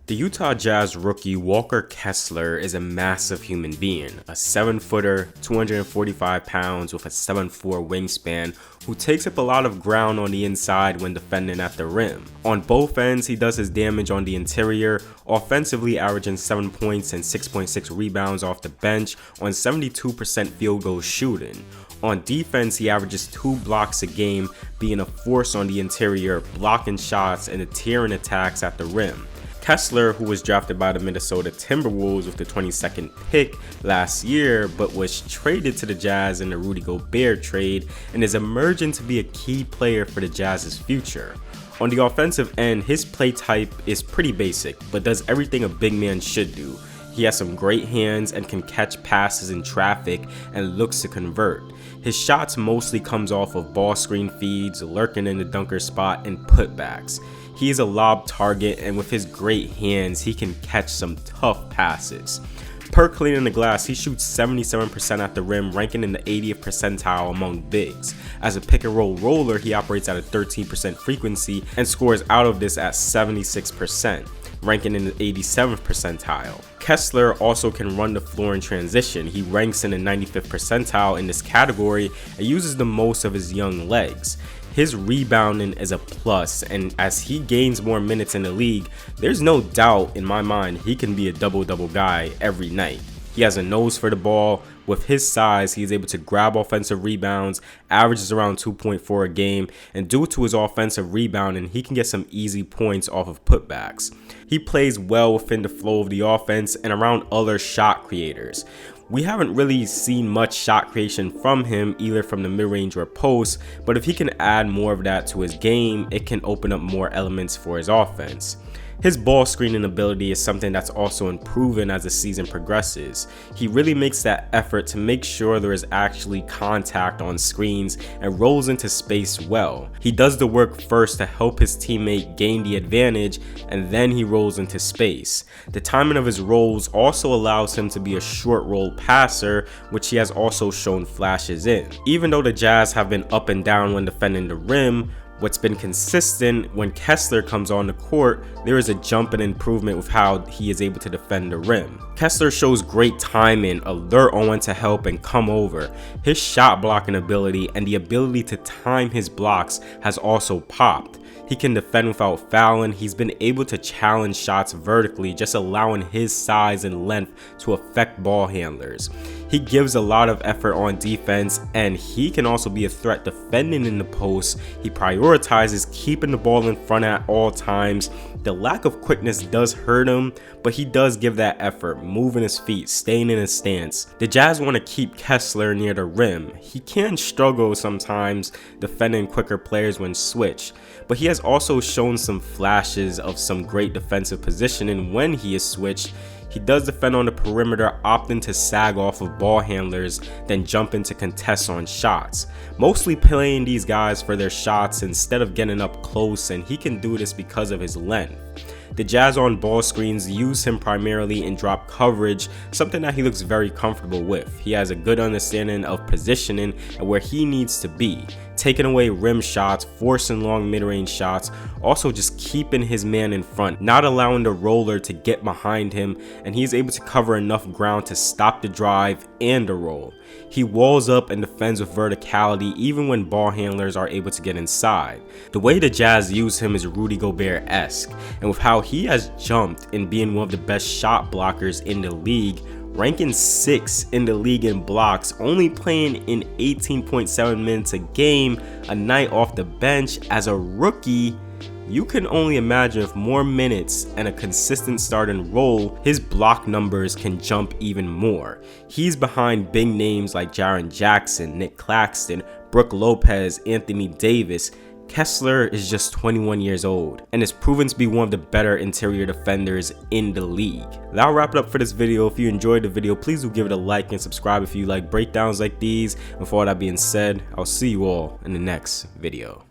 The Utah Jazz rookie Walker Kessler is a massive human being, a 7-footer, 245 pounds with a 7'4" wingspan who takes up a lot of ground on the inside when defending at the rim. On both ends, he does his damage on the interior, offensively averaging 7 points and 6.6 rebounds off the bench on 72% field goal shooting. On defense, he averages 2 blocks a game, being a force on the interior, blocking shots and deterring attacks at the rim. Kessler, who was drafted by the Minnesota Timberwolves with the 22nd pick last year, but was traded to the Jazz in the Rudy Gobert trade and is emerging to be a key player for the Jazz's future. On the offensive end, his play type is pretty basic, but does everything a big man should do. He has some great hands and can catch passes in traffic and looks to convert. His shots mostly comes off of ball screen feeds, lurking in the dunker spot, and putbacks. He is a lob target, and with his great hands, he can catch some tough passes. Per cleaning the glass, he shoots 77% at the rim, ranking in the 80th percentile among bigs. As a pick and roll roller, he operates at a 13% frequency and scores out of this at 76%, ranking in the 87th percentile. Kessler also can run the floor in transition. He ranks in the 95th percentile in this category and uses the most of his young legs. His rebounding is a plus, and as he gains more minutes in the league, there's no doubt in my mind he can be a double-double guy every night. He has a nose for the ball. With his size, he is able to grab offensive rebounds, averages around 2.4 a game, and due to his offensive rebounding, he can get some easy points off of putbacks. He plays well within the flow of the offense and around other shot creators. We haven't really seen much shot creation from him, either from the mid-range or post, but if he can add more of that to his game, it can open up more elements for his offense. His ball screening ability is something that's also improving as the season progresses. He really makes that effort to make sure there is actually contact on screens and rolls into space well. He does the work first to help his teammate gain the advantage, and then he rolls into space. The timing of his rolls also allows him to be a short roll passer, which he has also shown flashes in. Even though the Jazz have been up and down when defending the rim, what's been consistent when Kessler comes on the court, there is a jump and improvement with how he is able to defend the rim. Kessler shows great timing, alert Owen to help and come over. His shot blocking ability and the ability to time his blocks has also popped. He can defend without fouling. He's been able to challenge shots vertically, just allowing his size and length to affect ball handlers. He gives a lot of effort on defense, and he can also be a threat defending in the post. He prioritizes keeping the ball in front at all times. The lack of quickness does hurt him, but he does give that effort, moving his feet, staying in his stance. The Jazz want to keep Kessler near the rim. He can struggle sometimes defending quicker players when switched, but he has also shown some flashes of some great defensive positioning when he is switched. He does defend on the perimeter, opting to sag off of ball handlers, then jump into contests on shots. Mostly playing these guys for their shots instead of getting up close, and he can do this because of his length. The Jazz on ball screens use him primarily in drop coverage, something that he looks very comfortable with. He has a good understanding of positioning and where he needs to be, taking away rim shots, forcing long mid-range shots, also just keeping his man in front, not allowing the roller to get behind him, and he's able to cover enough ground to stop the drive and the roll. He walls up and defends with verticality even when ball handlers are able to get inside. The way the Jazz use him is Rudy Gobert-esque, and with how he has jumped in being one of the best shot blockers in the league, ranking 6th in the league in blocks, only playing in 18.7 minutes a game, a night off the bench as a rookie. You can only imagine with more minutes and a consistent starting role, his block numbers can jump even more. He's behind big names like Jaren Jackson, Nick Claxton, Brook Lopez, Anthony Davis. Kessler is just 21 years old and is proven to be one of the better interior defenders in the league. That'll wrap it up for this video. If you enjoyed the video, please do give it a like and subscribe if you like breakdowns like these. And for all that being said, I'll see you all in the next video.